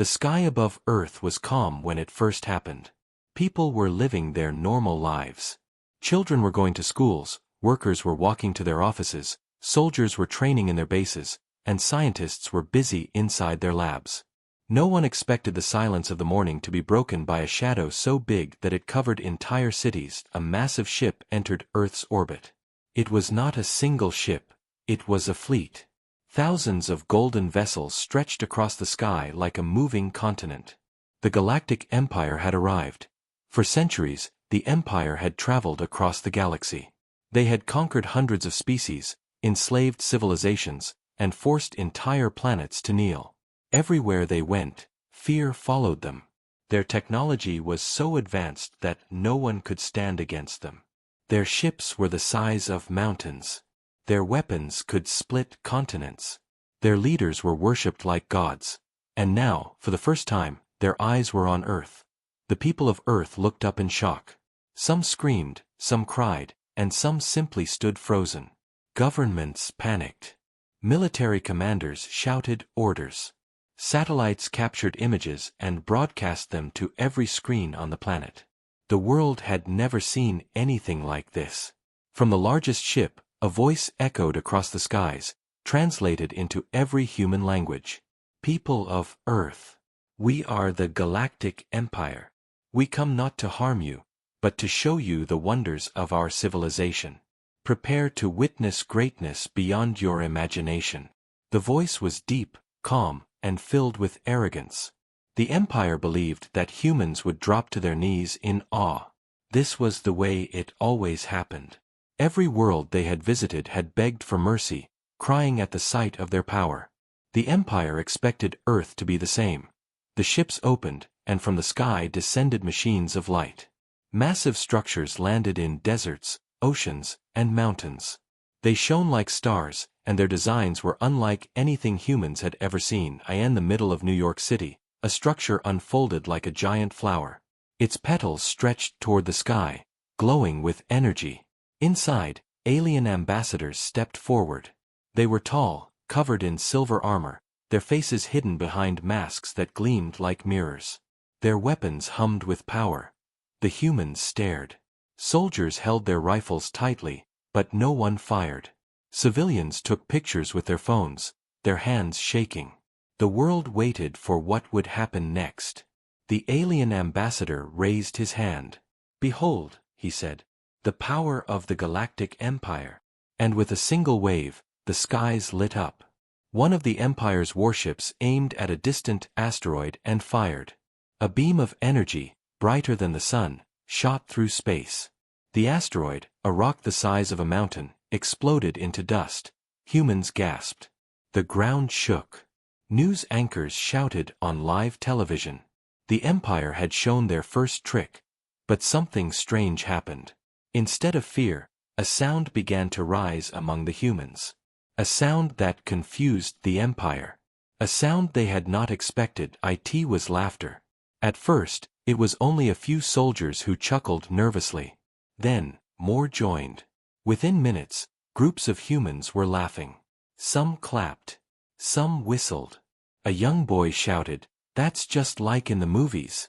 The sky above Earth was calm when it first happened. People were living their normal lives. Children were going to schools, workers were walking to their offices, soldiers were training in their bases, and scientists were busy inside their labs. No one expected the silence of the morning to be broken by a shadow so big that it covered entire cities. A massive ship entered Earth's orbit. It was not a single ship, it was a fleet. Thousands of golden vessels stretched across the sky like a moving continent. The Galactic Empire had arrived. For centuries, the Empire had traveled across the galaxy. They had conquered hundreds of species, enslaved civilizations, and forced entire planets to kneel. Everywhere they went, fear followed them. Their technology was so advanced that no one could stand against them. Their ships were the size of mountains. Their weapons could split continents. Their leaders were worshipped like gods. And now, for the first time, their eyes were on Earth. The people of Earth looked up in shock. Some screamed, some cried, and some simply stood frozen. Governments panicked. Military commanders shouted orders. Satellites captured images and broadcast them to every screen on the planet. The world had never seen anything like this. From the largest ship, a voice echoed across the skies, translated into every human language. People of Earth, we are the Galactic Empire. We come not to harm you, but to show you the wonders of our civilization. Prepare to witness greatness beyond your imagination. The voice was deep, calm, and filled with arrogance. The Empire believed that humans would drop to their knees in awe. This was the way it always happened. Every world they had visited had begged for mercy, crying at the sight of their power. The Empire expected Earth to be the same. The ships opened, and from the sky descended machines of light. Massive structures landed in deserts, oceans, and mountains. They shone like stars, and their designs were unlike anything humans had ever seen. In the middle of New York City, a structure unfolded like a giant flower. Its petals stretched toward the sky, glowing with energy. Inside, alien ambassadors stepped forward. They were tall, covered in silver armor, their faces hidden behind masks that gleamed like mirrors. Their weapons hummed with power. The humans stared. Soldiers held their rifles tightly, but no one fired. Civilians took pictures with their phones, their hands shaking. The world waited for what would happen next. The alien ambassador raised his hand. "Behold," he said, "the power of the Galactic Empire." And with a single wave, the skies lit up. One of the Empire's warships aimed at a distant asteroid and fired. A beam of energy, brighter than the sun, shot through space. The asteroid, a rock the size of a mountain, exploded into dust. Humans gasped. The ground shook. News anchors shouted on live television. The Empire had shown their first trick. But something strange happened. Instead of fear, a sound began to rise among the humans. A sound that confused the Empire. A sound they had not expected. It was laughter. At first, it was only a few soldiers who chuckled nervously. Then, more joined. Within minutes, groups of humans were laughing. Some clapped. Some whistled. A young boy shouted, "That's just like in the movies."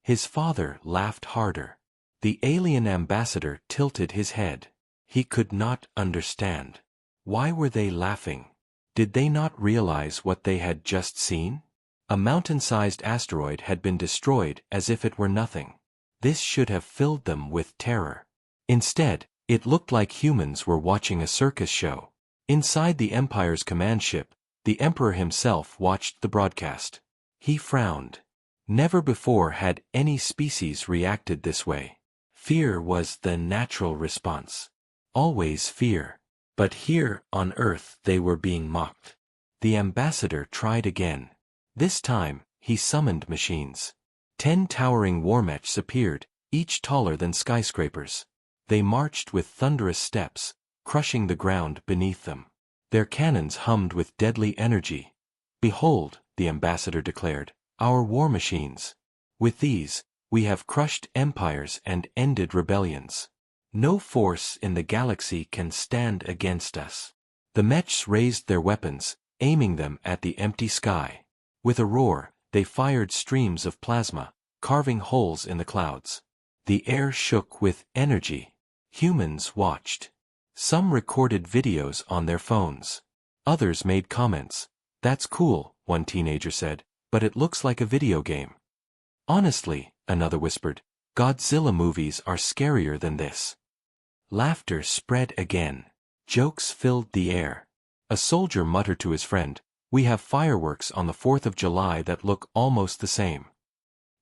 His father laughed harder. The alien ambassador tilted his head. He could not understand. Why were they laughing? Did they not realize what they had just seen? A mountain-sized asteroid had been destroyed as if it were nothing. This should have filled them with terror. Instead, it looked like humans were watching a circus show. Inside the Empire's command ship, the Emperor himself watched the broadcast. He frowned. Never before had any species reacted this way. Fear was the natural response. Always fear. But here, on Earth, they were being mocked. The ambassador tried again. This time, he summoned machines. 10 towering warmechs appeared, each taller than skyscrapers. They marched with thunderous steps, crushing the ground beneath them. Their cannons hummed with deadly energy. "Behold," the ambassador declared, "our war machines. With these, we have crushed empires and ended rebellions. No force in the galaxy can stand against us." The mechs raised their weapons, aiming them at the empty sky. With a roar, they fired streams of plasma, carving holes in the clouds. The air shook with energy. Humans watched. Some recorded videos on their phones. Others made comments. "That's cool," one teenager said, "but it looks like a video game." "Honestly," another whispered, "Godzilla movies are scarier than this." Laughter spread again. Jokes filled the air. A soldier muttered to his friend, "We have fireworks on the 4th of July that look almost the same."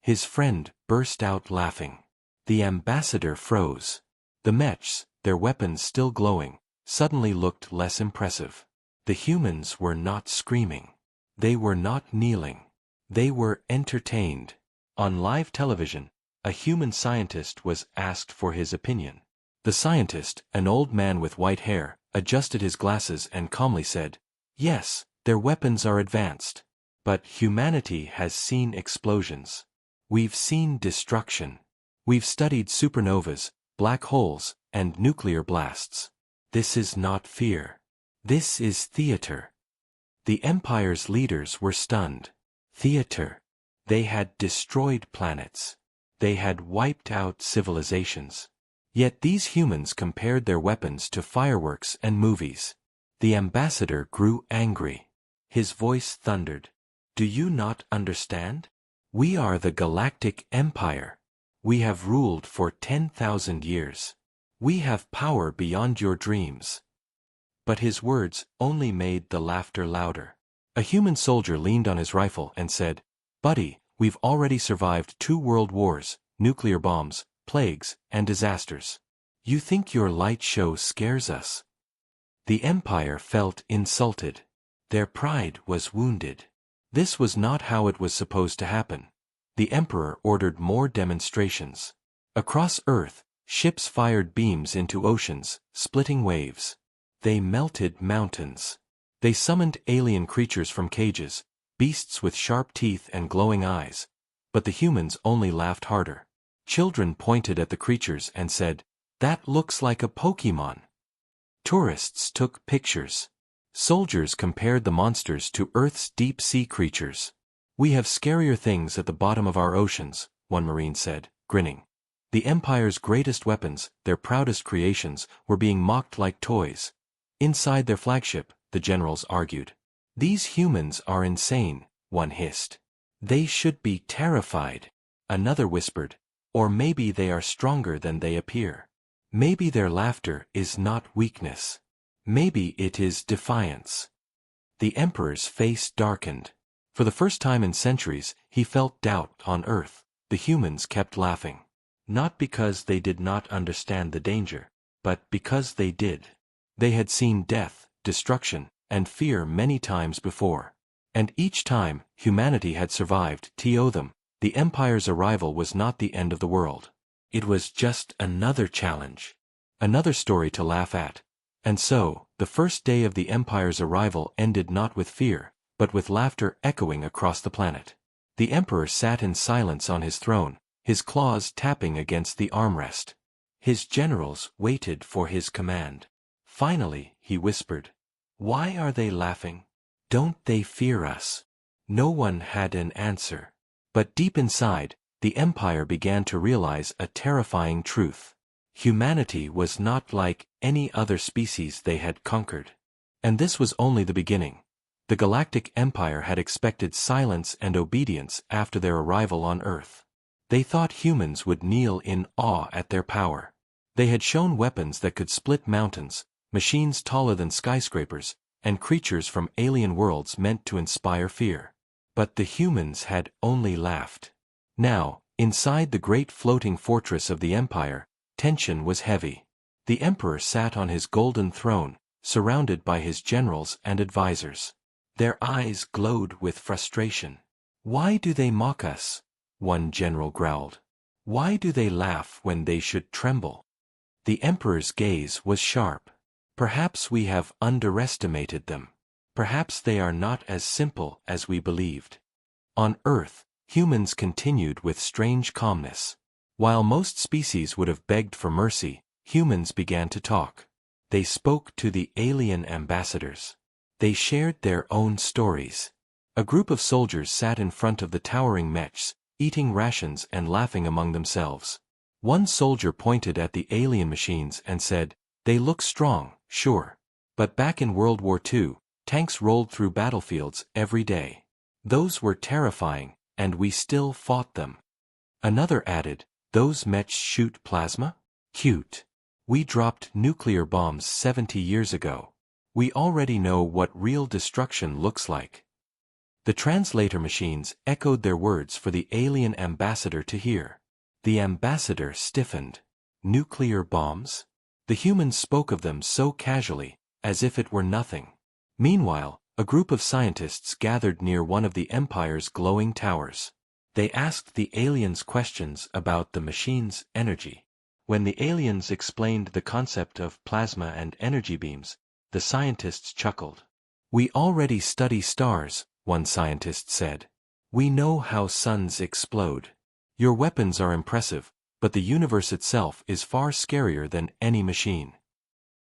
His friend burst out laughing. The ambassador froze. The mechs, their weapons still glowing, suddenly looked less impressive. The humans were not screaming. They were not kneeling. They were entertained. On live television, a human scientist was asked for his opinion. The scientist, an old man with white hair, adjusted his glasses and calmly said, "Yes, their weapons are advanced. But humanity has seen explosions. We've seen destruction. We've studied supernovas, black holes, and nuclear blasts. This is not fear. This is theater." The Empire's leaders were stunned. Theater. They had destroyed planets. They had wiped out civilizations. Yet these humans compared their weapons to fireworks and movies. The ambassador grew angry. His voice thundered. "Do you not understand? We are the Galactic Empire. We have ruled for 10,000 years. We have power beyond your dreams." But his words only made the laughter louder. A human soldier leaned on his rifle and said, "Buddy, we've already survived 2 world wars, nuclear bombs, plagues, and disasters. You think your light show scares us?" The Empire felt insulted. Their pride was wounded. This was not how it was supposed to happen. The Emperor ordered more demonstrations. Across Earth, ships fired beams into oceans, splitting waves. They melted mountains. They summoned alien creatures from cages, beasts with sharp teeth and glowing eyes. But the humans only laughed harder. Children pointed at the creatures and said, "That looks like a Pokemon." Tourists took pictures. Soldiers compared the monsters to Earth's deep-sea creatures. "We have scarier things at the bottom of our oceans," one Marine said, grinning. The Empire's greatest weapons, their proudest creations, were being mocked like toys. Inside their flagship, the generals argued. "These humans are insane," one hissed. "They should be terrified," another whispered. "Or maybe they are stronger than they appear. Maybe their laughter is not weakness. Maybe it is defiance." The Emperor's face darkened. For the first time in centuries, he felt doubt on Earth. The humans kept laughing. Not because they did not understand the danger, but because they did. They had seen death, destruction, and fear many times before. And each time, humanity had survived. To them, the Empire's arrival was not the end of the world. It was just another challenge. Another story to laugh at. And so, the first day of the Empire's arrival ended not with fear, but with laughter echoing across the planet. The Emperor sat in silence on his throne, his claws tapping against the armrest. His generals waited for his command. Finally, he whispered, "Why are they laughing? Don't they fear us?" No one had an answer. But deep inside, the Empire began to realize a terrifying truth. Humanity was not like any other species they had conquered. And this was only the beginning. The Galactic Empire had expected silence and obedience after their arrival on Earth. They thought humans would kneel in awe at their power. They had shown weapons that could split mountains, machines taller than skyscrapers, and creatures from alien worlds meant to inspire fear. But the humans had only laughed. Now, inside the great floating fortress of the Empire, tension was heavy. The Emperor sat on his golden throne, surrounded by his generals and advisors. Their eyes glowed with frustration. "Why do they mock us?" one general growled. "Why do they laugh when they should tremble?" The Emperor's gaze was sharp. "Perhaps we have underestimated them. Perhaps they are not as simple as we believed." On Earth, humans continued with strange calmness. While most species would have begged for mercy, humans began to talk. They spoke to the alien ambassadors. They shared their own stories. A group of soldiers sat in front of the towering mechs, eating rations and laughing among themselves. One soldier pointed at the alien machines and said, "They look strong, sure. But back in World War II, tanks rolled through battlefields every day. Those were terrifying, and we still fought them." Another added, "Those mechs shoot plasma? Cute. We dropped nuclear bombs 70 years ago. We already know what real destruction looks like." The translator machines echoed their words for the alien ambassador to hear. The ambassador stiffened. Nuclear bombs? The humans spoke of them so casually, as if it were nothing. Meanwhile, a group of scientists gathered near one of the Empire's glowing towers. They asked the aliens questions about the machine's energy. When the aliens explained the concept of plasma and energy beams, the scientists chuckled. "We already study stars," one scientist said. "We know how suns explode. Your weapons are impressive, but the universe itself is far scarier than any machine."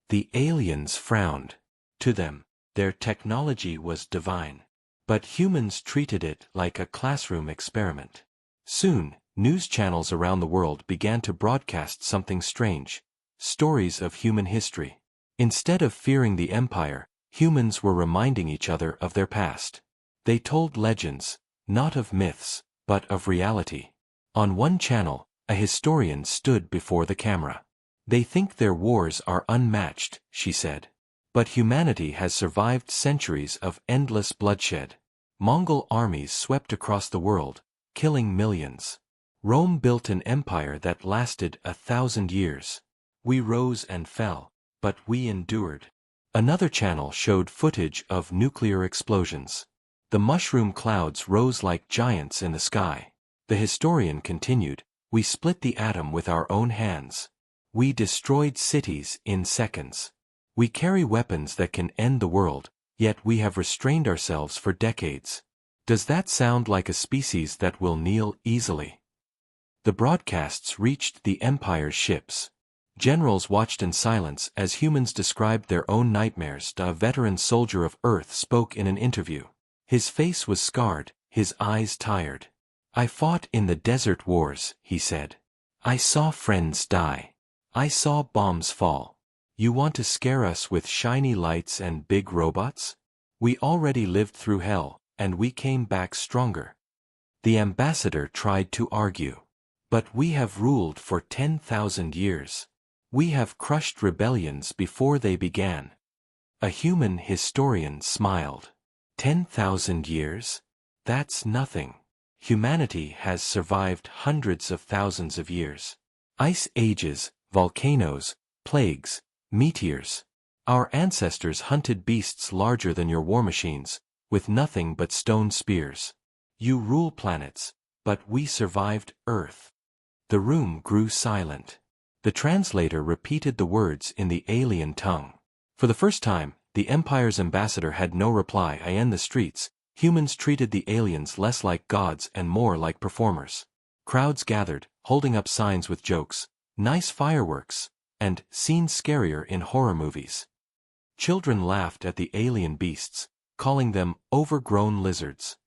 The aliens frowned. To them, their technology was divine. But humans treated it like a classroom experiment. Soon, news channels around the world began to broadcast something strange: stories of human history. Instead of fearing the Empire, humans were reminding each other of their past. They told legends, not of myths, but of reality. On one channel, a historian stood before the camera. "They think their wars are unmatched," she said. "But humanity has survived centuries of endless bloodshed. Mongol armies swept across the world, killing millions. Rome built an empire that lasted 1,000 years. We rose and fell, but we endured." Another channel showed footage of nuclear explosions. The mushroom clouds rose like giants in the sky. The historian continued, "We split the atom with our own hands. We destroyed cities in seconds. We carry weapons that can end the world, yet we have restrained ourselves for decades. Does that sound like a species that will kneel easily?" The broadcasts reached the Empire's ships. Generals watched in silence as humans described their own nightmares. A veteran soldier of Earth spoke in an interview. His face was scarred, his eyes tired. "I fought in the desert wars," he said. "I saw friends die. I saw bombs fall. You want to scare us with shiny lights and big robots? We already lived through hell, and we came back stronger." The ambassador tried to argue. "But we have ruled for 10,000 years. We have crushed rebellions before they began." A human historian smiled. 10,000 years? That's nothing. Humanity has survived hundreds of thousands of years. Ice ages, volcanoes, plagues, meteors. Our ancestors hunted beasts larger than your war machines, with nothing but stone spears. You rule planets, but we survived Earth. The room grew silent. The translator repeated the words in the alien tongue. For the first time, the Empire's ambassador had no reply. In the streets, humans treated the aliens less like gods and more like performers. Crowds gathered, holding up signs with jokes, "Nice fireworks," and "Seen scarier in horror movies." Children laughed at the alien beasts, calling them overgrown lizards.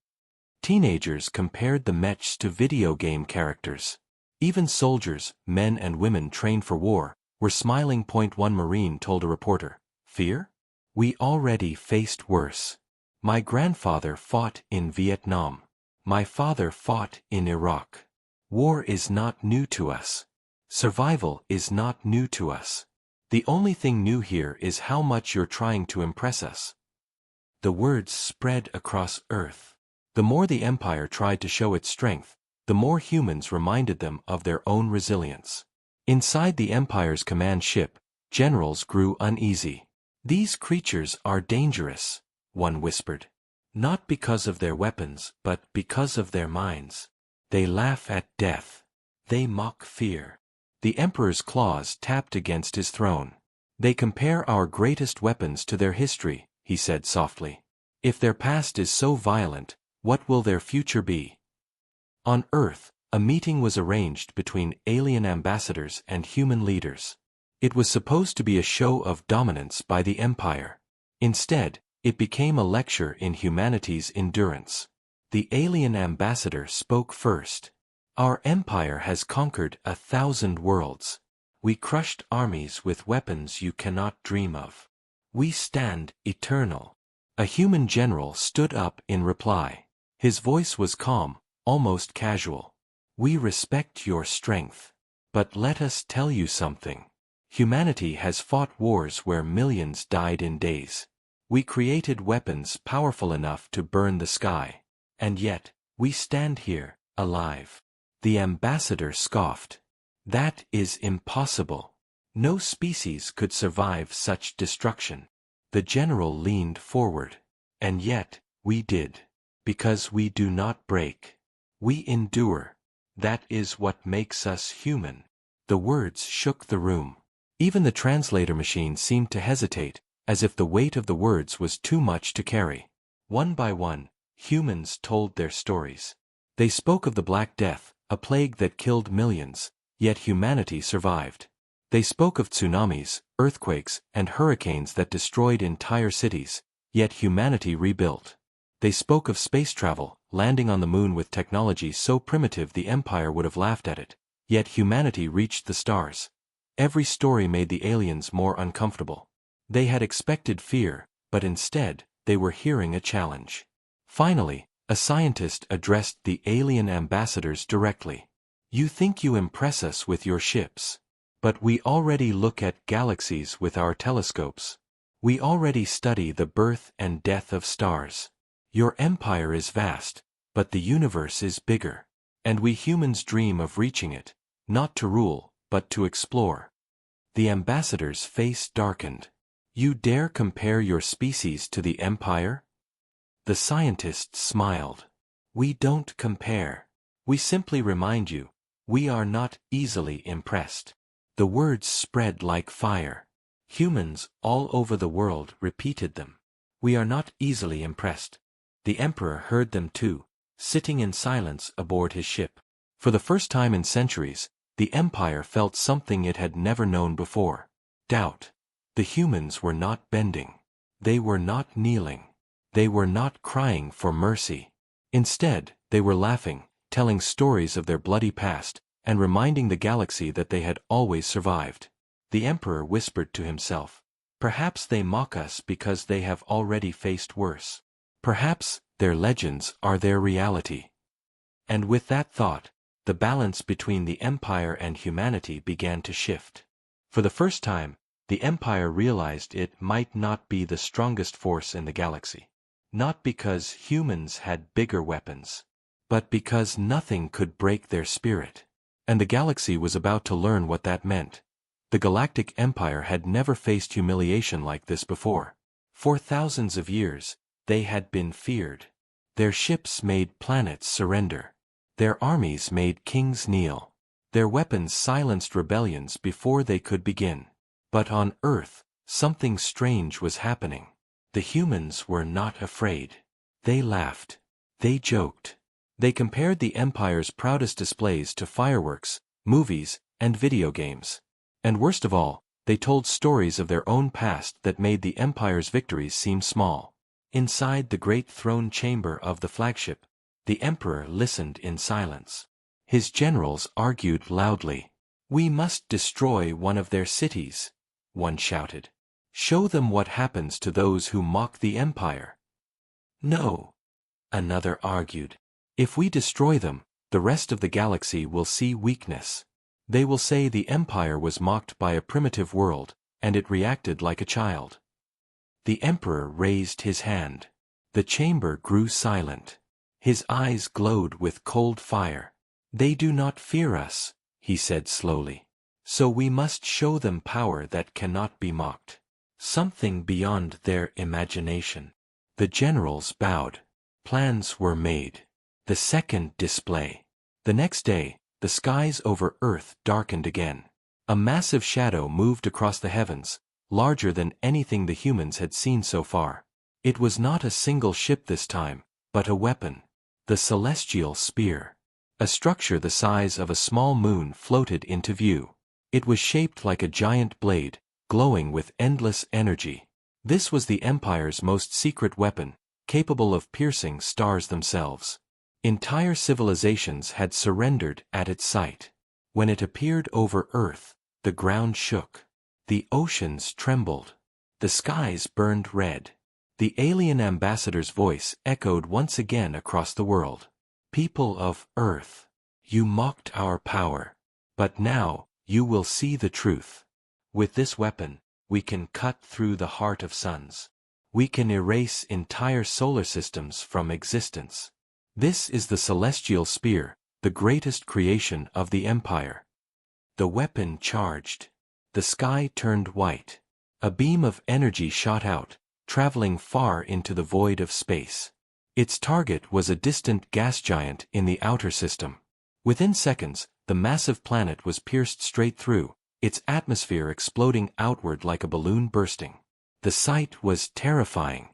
Teenagers compared the mechs to video game characters. Even soldiers, men and women trained for war, were smiling. One Marine told a reporter, "Fear? We already faced worse. My grandfather fought in Vietnam. My father fought in Iraq. War is not new to us. Survival is not new to us. The only thing new here is how much you're trying to impress us." The words spread across Earth. The more the Empire tried to show its strength, the more humans reminded them of their own resilience. Inside the Empire's command ship, generals grew uneasy. "These creatures are dangerous," one whispered. "Not because of their weapons, but because of their minds. They laugh at death. They mock fear." The Emperor's claws tapped against his throne. "They compare our greatest weapons to their history," he said softly. "If their past is so violent, what will their future be?" On Earth, a meeting was arranged between alien ambassadors and human leaders. It was supposed to be a show of dominance by the Empire. Instead, It became a lecture in humanity's endurance. The alien ambassador spoke first. Our empire has conquered 1,000 worlds. We crushed armies with weapons you cannot dream of. We stand eternal. A human general stood up in reply. His voice was calm, almost casual. We respect your strength. But let us tell you something. Humanity has fought wars where millions died in days. We created weapons powerful enough to burn the sky. And yet, we stand here, alive. The ambassador scoffed. That is impossible. No species could survive such destruction. The general leaned forward. And yet, we did. Because we do not break. We endure. That is what makes us human. The words shook the room. Even the translator machine seemed to hesitate, as if the weight of the words was too much to carry. One by one, humans told their stories. They spoke of the Black Death, a plague that killed millions, yet humanity survived. They spoke of tsunamis, earthquakes, and hurricanes that destroyed entire cities, yet humanity rebuilt. They spoke of space travel, landing on the moon with technology so primitive the Empire would have laughed at it, yet humanity reached the stars. Every story made the aliens more uncomfortable. They had expected fear, but instead, they were hearing a challenge. Finally, a scientist addressed the alien ambassadors directly. You think you impress us with your ships. But we already look at galaxies with our telescopes. We already study the birth and death of stars. Your empire is vast, but the universe is bigger. And we humans dream of reaching it, not to rule, but to explore. The ambassador's face darkened. You dare compare your species to the Empire? The scientist smiled. We don't compare. We simply remind you, we are not easily impressed. The words spread like fire. Humans all over the world repeated them. We are not easily impressed. The Emperor heard them too, sitting in silence aboard his ship. For the first time in centuries, the Empire felt something it had never known before. Doubt. The humans were not bending. They were not kneeling. They were not crying for mercy. Instead, they were laughing, telling stories of their bloody past, and reminding the galaxy that they had always survived. The Emperor whispered to himself, perhaps they mock us because they have already faced worse. Perhaps their legends are their reality. And with that thought, the balance between the Empire and humanity began to shift. For the first time, the Empire realized it might not be the strongest force in the galaxy. Not because humans had bigger weapons, but because nothing could break their spirit. And the galaxy was about to learn what that meant. The Galactic Empire had never faced humiliation like this before. For thousands of years, they had been feared. Their ships made planets surrender. Their armies made kings kneel. Their weapons silenced rebellions before they could begin. But on Earth, something strange was happening. The humans were not afraid. They laughed. They joked. They compared the Empire's proudest displays to fireworks, movies, and video games. And worst of all, they told stories of their own past that made the Empire's victories seem small. Inside the great throne chamber of the flagship, the Emperor listened in silence. His generals argued loudly. We must destroy one of their cities, one shouted. Show them what happens to those who mock the Empire. No, another argued. If we destroy them, the rest of the galaxy will see weakness. They will say the Empire was mocked by a primitive world, and it reacted like a child. The Emperor raised his hand. The chamber grew silent. His eyes glowed with cold fire. They do not fear us, he said slowly. So we must show them power that cannot be mocked. Something beyond their imagination. The generals bowed. Plans were made. The second display. The next day, the skies over Earth darkened again. A massive shadow moved across the heavens, larger than anything the humans had seen so far. It was not a single ship this time, but a weapon. The celestial spear. A structure the size of a small moon floated into view. It was shaped like a giant blade, glowing with endless energy. This was the Empire's most secret weapon, capable of piercing stars themselves. Entire civilizations had surrendered at its sight. When it appeared over Earth, the ground shook. The oceans trembled. The skies burned red. The alien ambassador's voice echoed once again across the world. People of Earth, you mocked our power. But now, you will see the truth. With this weapon, we can cut through the heart of suns. We can erase entire solar systems from existence. This is the celestial spear, the greatest creation of the Empire. The weapon charged. The sky turned white. A beam of energy shot out, traveling far into the void of space. Its target was a distant gas giant in the outer system. Within seconds, the massive planet was pierced straight through, its atmosphere exploding outward like a balloon bursting. The sight was terrifying.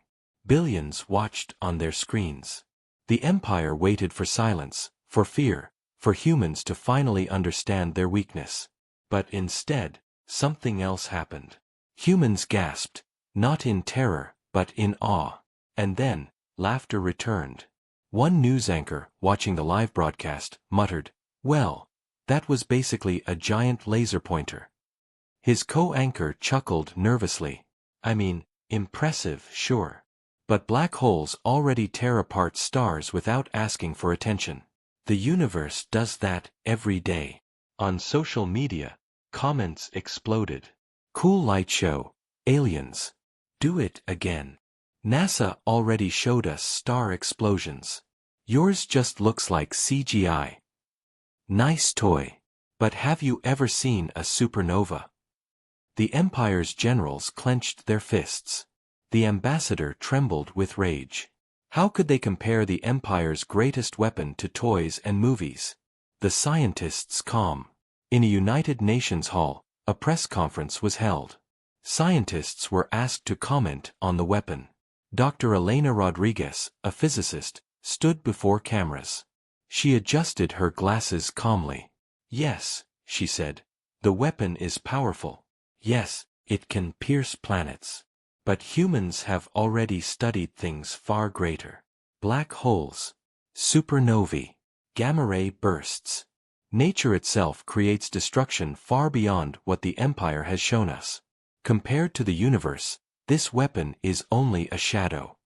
Billions watched on their screens. The Empire waited for silence, for fear, for humans to finally understand their weakness. But instead, something else happened. Humans gasped, not in terror, but in awe. And then, laughter returned. One news anchor, watching the live broadcast, muttered, "Well, that was basically a giant laser pointer." His co-anchor chuckled nervously. "I mean, impressive, sure. But black holes already tear apart stars without asking for attention. The universe does that every day." On social media, comments exploded. "Cool light show, aliens. Do it again. NASA already showed us star explosions. Yours just looks like CGI. Nice toy. But have you ever seen a supernova?" The Empire's generals clenched their fists. The ambassador trembled with rage. How could they compare the Empire's greatest weapon to toys and movies? The scientists calm. In a United Nations hall, a press conference was held. Scientists were asked to comment on the weapon. Dr. Elena Rodriguez, a physicist, stood before cameras. She adjusted her glasses calmly. "Yes," she said, "the weapon is powerful. Yes, it can pierce planets. But humans have already studied things far greater. Black holes, supernovae, gamma-ray bursts. Nature itself creates destruction far beyond what the Empire has shown us. Compared to the universe, this weapon is only a shadow."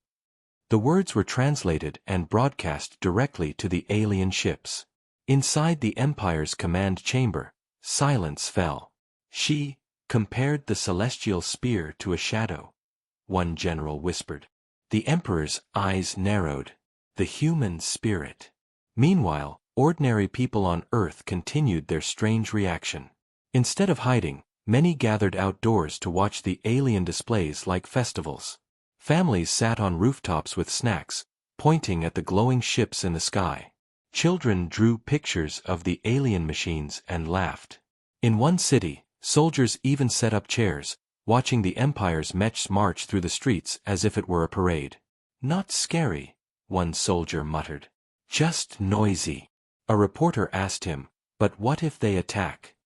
The words were translated and broadcast directly to the alien ships. Inside the Empire's command chamber, silence fell. "She compared the celestial spear to a shadow," one general whispered. The Emperor's eyes narrowed. The human spirit. Meanwhile, ordinary people on Earth continued their strange reaction. Instead of hiding, many gathered outdoors to watch the alien displays like festivals. Families sat on rooftops with snacks, pointing at the glowing ships in the sky. Children drew pictures of the alien machines and laughed. In one city, soldiers even set up chairs, watching the Empire's mechs march through the streets as if it were a parade. "Not scary," one soldier muttered. "Just noisy." A reporter asked him, "But what if they attack?"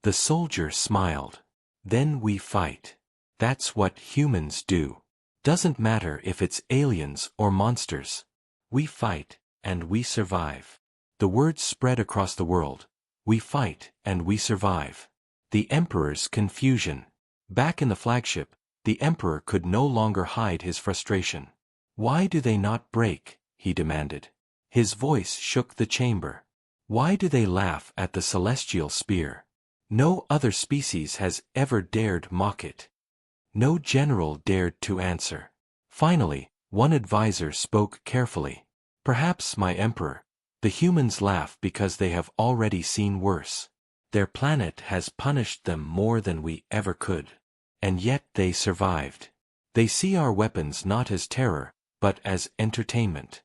The soldier smiled. "Then we fight. That's what humans do. Doesn't matter if it's aliens or monsters. We fight, and we survive." The words spread across the world. We fight, and we survive. The Emperor's confusion. Back in the flagship, the Emperor could no longer hide his frustration. "Why do they not break?" he demanded. His voice shook the chamber. "Why do they laugh at the celestial spear? No other species has ever dared mock it." No general dared to answer. Finally, one advisor spoke carefully. "Perhaps, my Emperor, the humans laugh because they have already seen worse. Their planet has punished them more than we ever could. And yet they survived. They see our weapons not as terror, but as entertainment."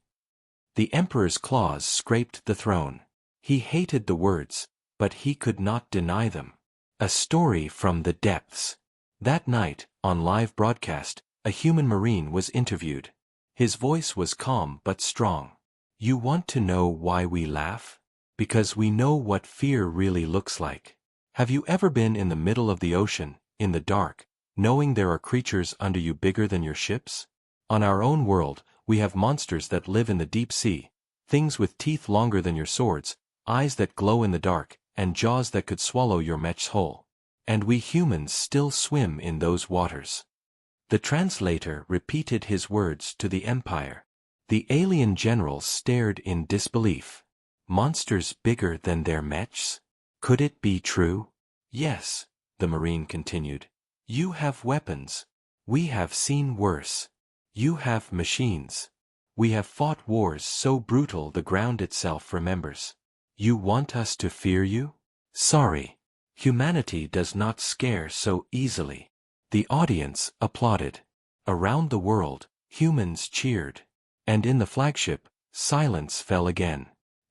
The Emperor's claws scraped the throne. He hated the words, but he could not deny them. A story from the depths. That night, on live broadcast, a human Marine was interviewed. His voice was calm but strong. "You want to know why we laugh? Because we know what fear really looks like. Have you ever been in the middle of the ocean, in the dark, knowing there are creatures under you bigger than your ships? On our own world, we have monsters that live in the deep sea, things with teeth longer than your swords, eyes that glow in the dark, and jaws that could swallow your mechs whole. And we humans still swim in those waters. The translator repeated his words to the Empire. The alien generals stared in disbelief. Monsters bigger than their mechs? Could it be true? Yes, the Marine continued. You have weapons. We have seen worse. You have machines. We have fought wars so brutal the ground itself remembers. You want us to fear you? Sorry. Humanity does not scare so easily. The audience applauded. Around the world, humans cheered. And in the flagship, silence fell again.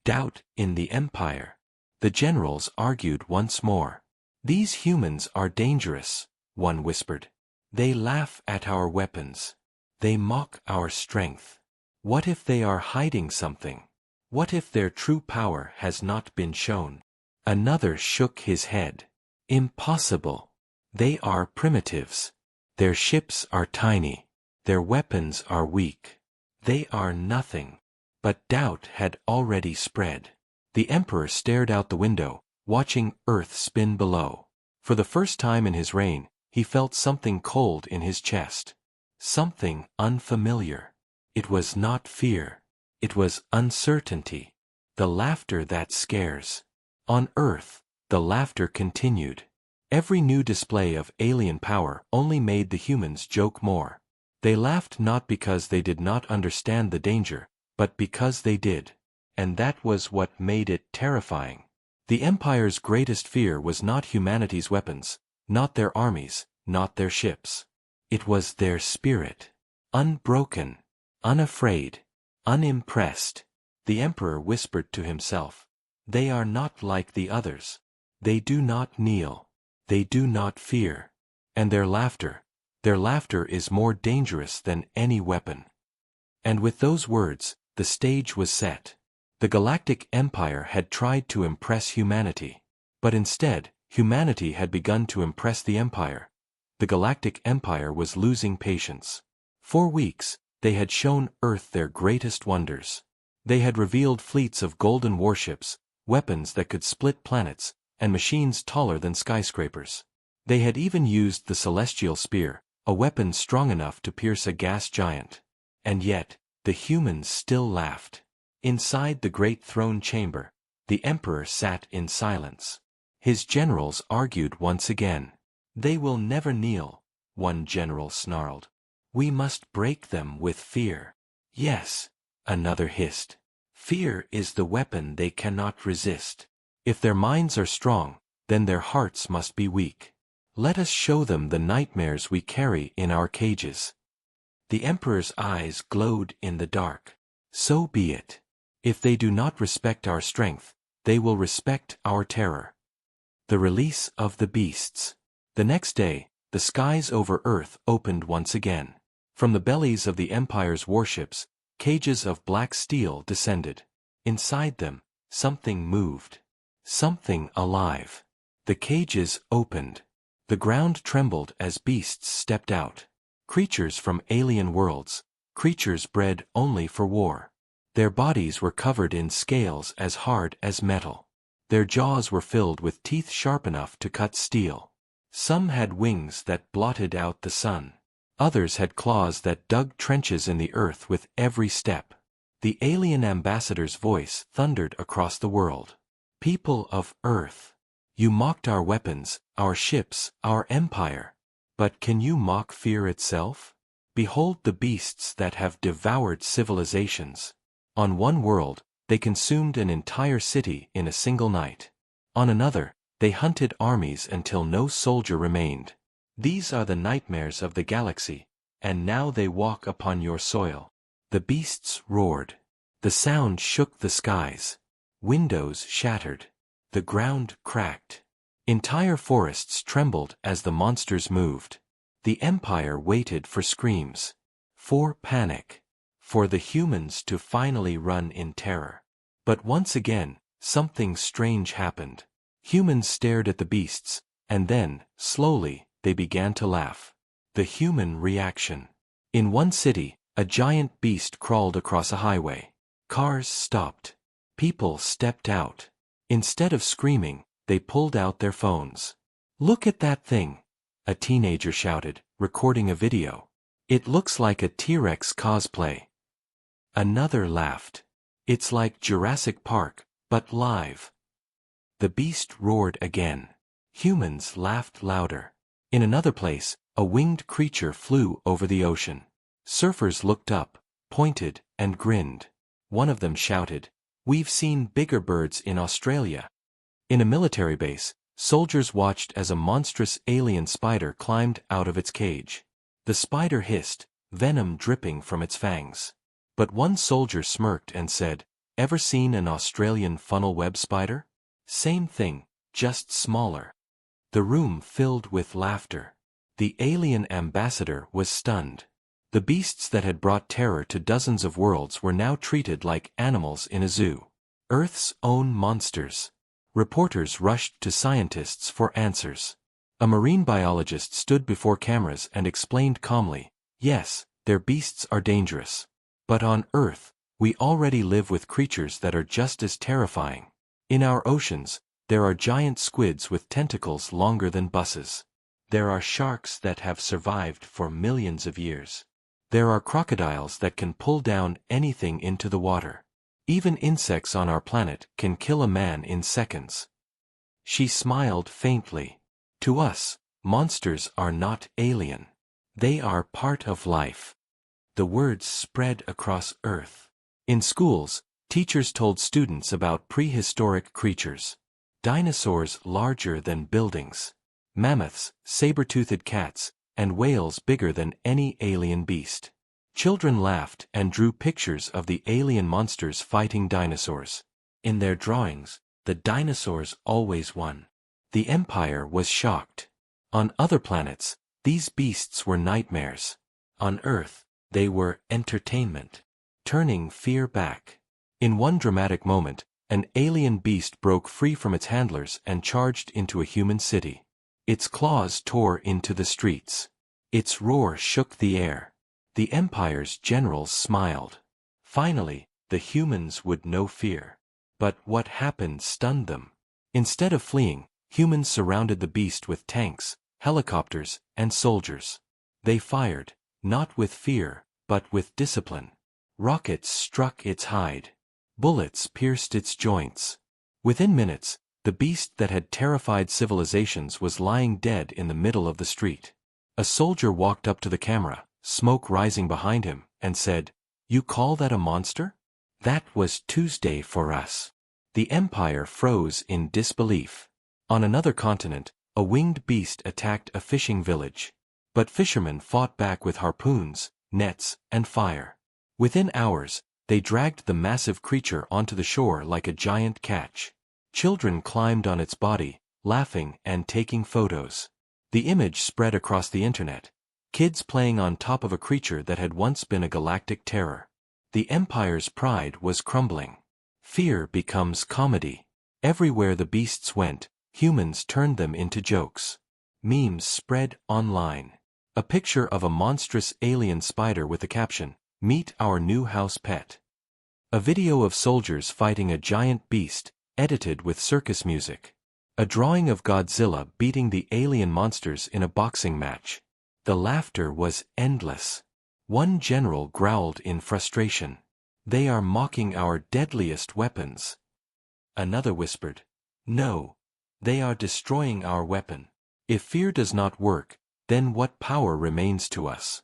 Doubt in the Empire. The generals argued once more. These humans are dangerous, one whispered. They laugh at our weapons. They mock our strength. What if they are hiding something? What if their true power has not been shown? Another shook his head. Impossible. They are primitives. Their ships are tiny. Their weapons are weak. They are nothing. But doubt had already spread. The Emperor stared out the window, watching Earth spin below. For the first time in his reign, he felt something cold in his chest. Something unfamiliar. It was not fear. It was uncertainty. The laughter that scares. On Earth, the laughter continued. Every new display of alien power only made the humans joke more. They laughed not because they did not understand the danger, but because they did. And that was what made it terrifying. The Empire's greatest fear was not humanity's weapons, not their armies, not their ships. It was their spirit. Unbroken, unafraid, unimpressed. The Emperor whispered to himself. They are not like the others. They do not kneel. They do not fear. And their laughter is more dangerous than any weapon. And with those words, the stage was set. The Galactic Empire had tried to impress humanity. But instead, humanity had begun to impress the Empire. The Galactic Empire was losing patience. For weeks, they had shown Earth their greatest wonders. They had revealed fleets of golden warships, weapons that could split planets, and machines taller than skyscrapers. They had even used the celestial spear, a weapon strong enough to pierce a gas giant. And yet, the humans still laughed. Inside the great throne chamber, the Emperor sat in silence. His generals argued once again. They will never kneel, one general snarled. We must break them with fear. Yes, another hissed. Fear is the weapon they cannot resist. If their minds are strong, then their hearts must be weak. Let us show them the nightmares we carry in our cages. The Emperor's eyes glowed in the dark. So be it. If they do not respect our strength, they will respect our terror. The release of the beasts. The next day, the skies over Earth opened once again. From the bellies of the Empire's warships, cages of black steel descended. Inside them, something moved. Something alive. The cages opened. The ground trembled as beasts stepped out. Creatures from alien worlds, creatures bred only for war. Their bodies were covered in scales as hard as metal. Their jaws were filled with teeth sharp enough to cut steel. Some had wings that blotted out the sun. Others had claws that dug trenches in the earth with every step. The alien ambassador's voice thundered across the world. People of Earth, you mocked our weapons, our ships, our empire. But can you mock fear itself? Behold the beasts that have devoured civilizations. On one world, they consumed an entire city in a single night. On another, they hunted armies until no soldier remained. These are the nightmares of the galaxy, and now they walk upon your soil. The beasts roared. The sound shook the skies. Windows shattered. The ground cracked. Entire forests trembled as the monsters moved. The Empire waited for screams. For panic. For the humans to finally run in terror. But once again, something strange happened. Humans stared at the beasts, and then, slowly, they began to laugh. The human reaction. In one city, a giant beast crawled across a highway. Cars stopped. People stepped out. Instead of screaming, they pulled out their phones. "Look at that thing," a teenager shouted, recording a video. "It looks like a T-Rex cosplay." Another laughed. "It's like Jurassic Park, but live." The beast roared again. Humans laughed louder. In another place, a winged creature flew over the ocean. Surfers looked up, pointed, and grinned. One of them shouted, "We've seen bigger birds in Australia." In a military base, soldiers watched as a monstrous alien spider climbed out of its cage. The spider hissed, venom dripping from its fangs. But one soldier smirked and said, "Ever seen an Australian funnel web spider? Same thing, just smaller." The room filled with laughter. The alien ambassador was stunned. The beasts that had brought terror to dozens of worlds were now treated like animals in a zoo. Earth's own monsters. Reporters rushed to scientists for answers. A marine biologist stood before cameras and explained calmly, "Yes, their beasts are dangerous. But on Earth, we already live with creatures that are just as terrifying. In our oceans, there are giant squids with tentacles longer than buses. There are sharks that have survived for millions of years. There are crocodiles that can pull down anything into the water. Even insects on our planet can kill a man in seconds." She smiled faintly. "To us, monsters are not alien. They are part of life." The words spread across Earth. In schools, teachers told students about prehistoric creatures. Dinosaurs larger than buildings. Mammoths, saber-toothed cats, and whales bigger than any alien beast. Children laughed and drew pictures of the alien monsters fighting dinosaurs. In their drawings, the dinosaurs always won. The Empire was shocked. On other planets, these beasts were nightmares. On Earth, they were entertainment. Turning fear back. In one dramatic moment, an alien beast broke free from its handlers and charged into a human city. Its claws tore into the streets. Its roar shook the air. The Empire's generals smiled. Finally, the humans would know fear. But what happened stunned them. Instead of fleeing, humans surrounded the beast with tanks, helicopters, and soldiers. They fired, not with fear, but with discipline. Rockets struck its hide. Bullets pierced its joints. Within minutes, the beast that had terrified civilizations was lying dead in the middle of the street. A soldier walked up to the camera, smoke rising behind him, and said, "You call that a monster? That was Tuesday for us." The Empire froze in disbelief. On another continent, a winged beast attacked a fishing village. But fishermen fought back with harpoons, nets, and fire. Within hours, they dragged the massive creature onto the shore like a giant catch. Children climbed on its body, laughing and taking photos. The image spread across the internet. Kids playing on top of a creature that had once been a galactic terror. The Empire's pride was crumbling. Fear becomes comedy. Everywhere the beasts went, humans turned them into jokes. Memes spread online. A picture of a monstrous alien spider with the caption, "Meet our new house pet." A video of soldiers fighting a giant beast, edited with circus music. A drawing of Godzilla beating the alien monsters in a boxing match. The laughter was endless. One general growled in frustration. "They are mocking our deadliest weapons." Another whispered, "No, they are destroying our weapon. If fear does not work, then what power remains to us?"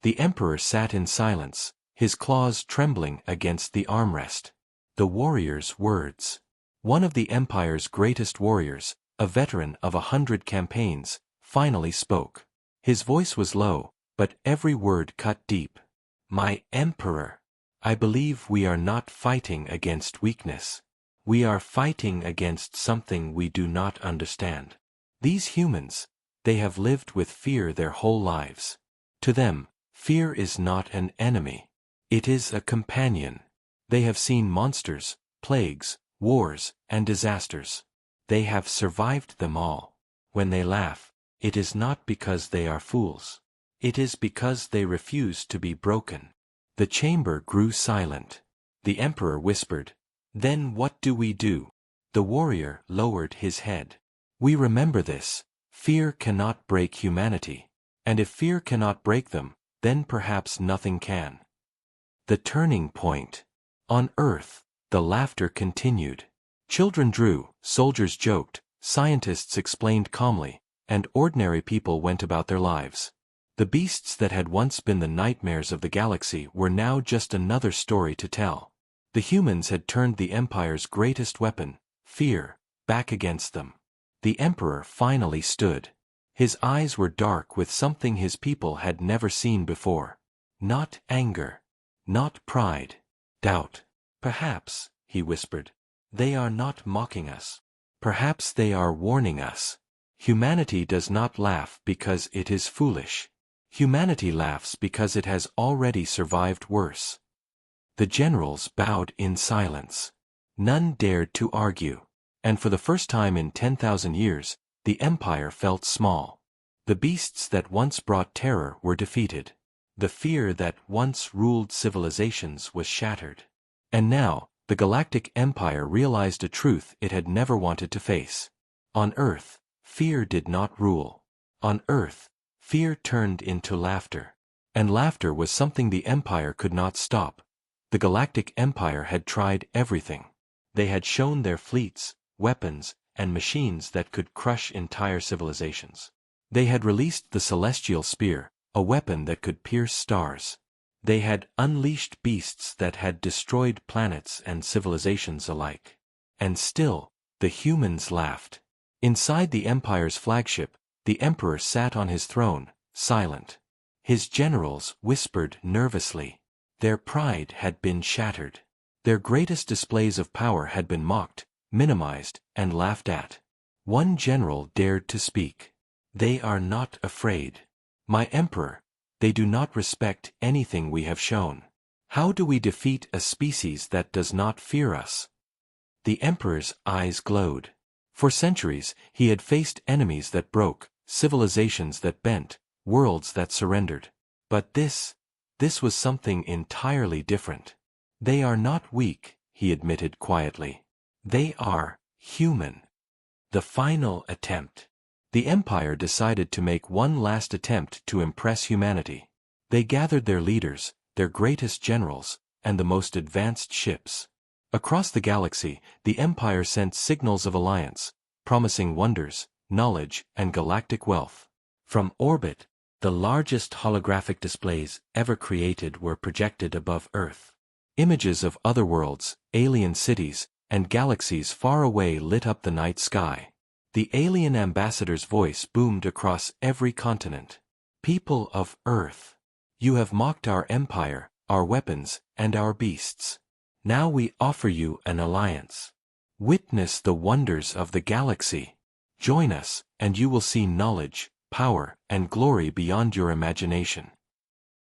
The Emperor sat in silence, his claws trembling against the armrest. The warrior's words. One of the Empire's greatest warriors, a veteran of 100 campaigns, finally spoke. His voice was low, but every word cut deep. "My Emperor, I believe we are not fighting against weakness. We are fighting against something we do not understand. These humans, they have lived with fear their whole lives. To them, fear is not an enemy. It is a companion. They have seen monsters, plagues, wars, and disasters. They have survived them all. When they laugh, it is not because they are fools. It is because they refuse to be broken. The chamber grew silent. The emperor whispered, "Then what do we do?" The warrior lowered his head. "We remember this. Fear cannot break humanity. And if fear cannot break them, then perhaps nothing can." The turning point. On Earth, the laughter continued. Children drew, soldiers joked, scientists explained calmly, and ordinary people went about their lives. The beasts that had once been the nightmares of the galaxy were now just another story to tell. The humans had turned the Empire's greatest weapon, fear, back against them. The Emperor finally stood. His eyes were dark with something his people had never seen before. Not anger. Not pride. Doubt. "Perhaps," he whispered, "they are not mocking us. Perhaps they are warning us. Humanity does not laugh because it is foolish. Humanity laughs because it has already survived worse." The generals bowed in silence. None dared to argue. And for the first time in 10,000 years, the Empire felt small. The beasts that once brought terror were defeated. The fear that once ruled civilizations was shattered. And now, the Galactic Empire realized a truth it had never wanted to face. On Earth, fear did not rule. On Earth, fear turned into laughter. And laughter was something the Empire could not stop. The Galactic Empire had tried everything. They had shown their fleets, weapons, and machines that could crush entire civilizations. They had released the Celestial Spear, a weapon that could pierce stars. They had unleashed beasts that had destroyed planets and civilizations alike. And still, the humans laughed. Inside the Empire's flagship, the Emperor sat on his throne, silent. His generals whispered nervously. Their pride had been shattered. Their greatest displays of power had been mocked, minimized, and laughed at. One general dared to speak. "They are not afraid. My Emperor, they do not respect anything we have shown. How do we defeat a species that does not fear us?" The Emperor's eyes glowed. For centuries, he had faced enemies that broke, civilizations that bent, worlds that surrendered. But this was something entirely different. "They are not weak," he admitted quietly. "They are human." The final attempt. The Empire decided to make one last attempt to impress humanity. They gathered their leaders, their greatest generals, and the most advanced ships. Across the galaxy, the Empire sent signals of alliance, promising wonders, knowledge, and galactic wealth. From orbit, the largest holographic displays ever created were projected above Earth. Images of other worlds, alien cities, and galaxies far away lit up the night sky. The alien ambassador's voice boomed across every continent. "People of Earth, you have mocked our empire, our weapons, and our beasts. Now we offer you an alliance. Witness the wonders of the galaxy. Join us, and you will see knowledge, power, and glory beyond your imagination."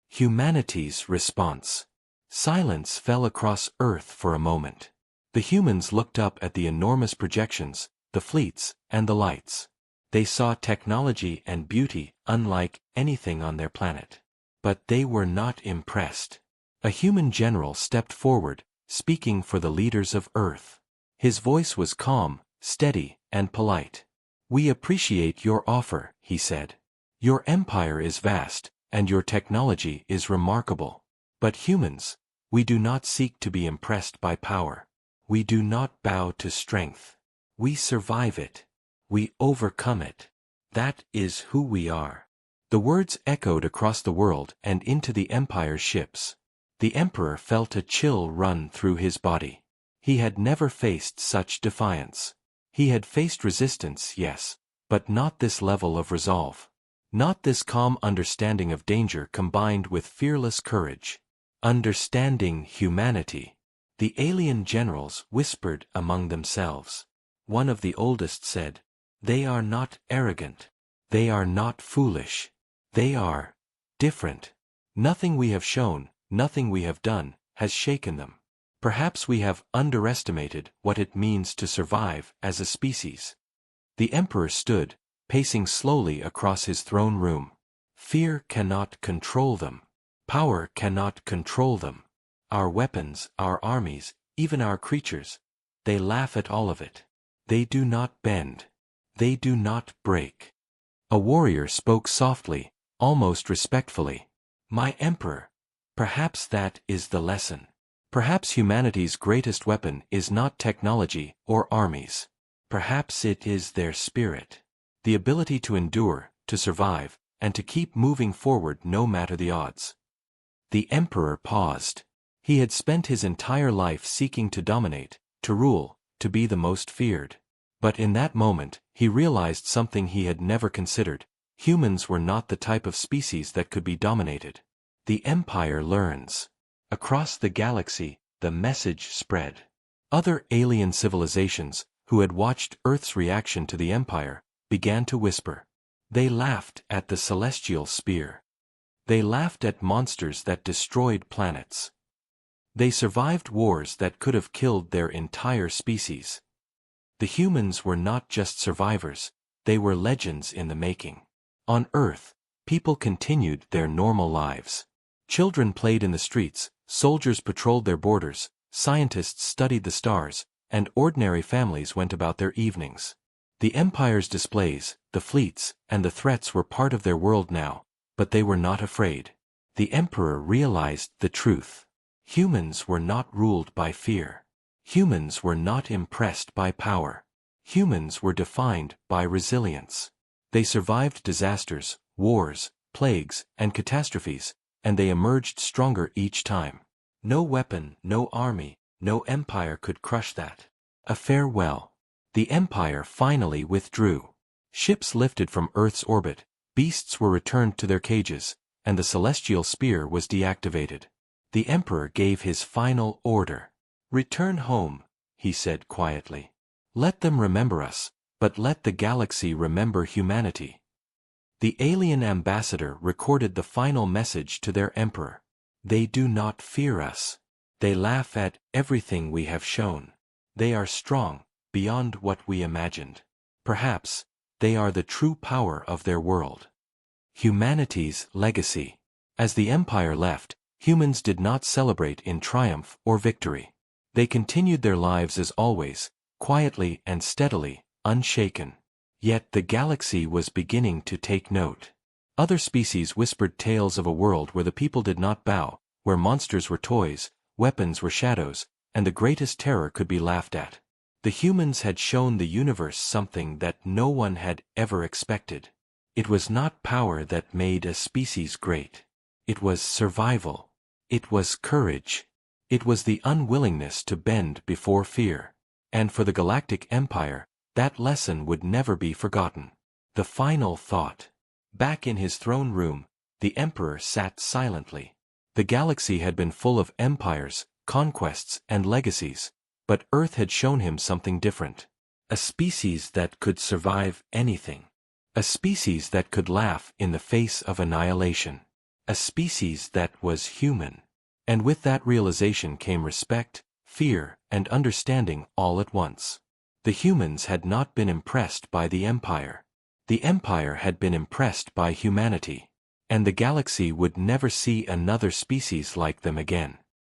Humanity's response. Silence fell across Earth for a moment. The humans looked up at the enormous projections, the fleets, and the lights. They saw technology and beauty unlike anything on their planet. But they were not impressed. A human general stepped forward, speaking for the leaders of Earth. His voice was calm, steady, and polite. "We appreciate your offer," he said. "Your empire is vast, and your technology is remarkable. But humans, we do not seek to be impressed by power. We do not bow to strength. We survive it. We overcome it. That is who we are." The words echoed across the world and into the Empire's ships. The Emperor felt a chill run through his body. He had never faced such defiance. He had faced resistance, yes, but not this level of resolve. Not this calm understanding of danger combined with fearless courage. Understanding humanity. The alien generals whispered among themselves. One of the oldest said, "They are not arrogant. They are not foolish. They are different. Nothing we have shown, nothing we have done, has shaken them. Perhaps we have underestimated what it means to survive as a species." The Emperor stood, pacing slowly across his throne room. Fear cannot control them. Power cannot control them. Our weapons, our armies, even our creatures, they laugh at all of it. They do not bend. They do not break. A warrior spoke softly, almost respectfully. My emperor, perhaps that is the lesson. Perhaps humanity's greatest weapon is not technology or armies. Perhaps it is their spirit. The ability to endure, to survive, and to keep moving forward no matter the odds. The emperor paused. He had spent his entire life seeking to dominate, to rule, to be the most feared. But in that moment, he realized something he had never considered. Humans were not the type of species that could be dominated. The empire learns. Across the galaxy, the message spread. Other alien civilizations, who had watched Earth's reaction to the empire, began to whisper. They laughed at the celestial spear. They laughed at monsters that destroyed planets. They survived wars that could have killed their entire species. The humans were not just survivors, they were legends in the making. On Earth, people continued their normal lives. Children played in the streets, soldiers patrolled their borders, scientists studied the stars, and ordinary families went about their evenings. The Empire's displays, the fleets, and the threats were part of their world now, but they were not afraid. The Emperor realized the truth. Humans were not ruled by fear. Humans were not impressed by power. Humans were defined by resilience. They survived disasters, wars, plagues, and catastrophes, and they emerged stronger each time. No weapon, no army, no empire could crush that. A farewell. The Empire finally withdrew. Ships lifted from Earth's orbit, beasts were returned to their cages, and the celestial spear was deactivated. The Emperor gave his final order. Return home, he said quietly. Let them remember us, but let the galaxy remember humanity. The alien ambassador recorded the final message to their Emperor. They do not fear us. They laugh at everything we have shown. They are strong, beyond what we imagined. Perhaps, they are the true power of their world. Humanity's legacy. As the Empire left, humans did not celebrate in triumph or victory. They continued their lives as always, quietly and steadily, unshaken. Yet the galaxy was beginning to take note. Other species whispered tales of a world where the people did not bow, where monsters were toys, weapons were shadows, and the greatest terror could be laughed at. The humans had shown the universe something that no one had ever expected. It was not power that made a species great. It was survival. It was courage. It was the unwillingness to bend before fear. And for the Galactic Empire, that lesson would never be forgotten. The final thought. Back in his throne room, the Emperor sat silently. The galaxy had been full of empires, conquests, and legacies, but Earth had shown him something different. A species that could survive anything. A species that could laugh in the face of annihilation. A species that was human. And with that realization came respect, fear, and understanding all at once. The humans had not been impressed by the Empire. The Empire had been impressed by humanity. And the galaxy would never see another species like them again.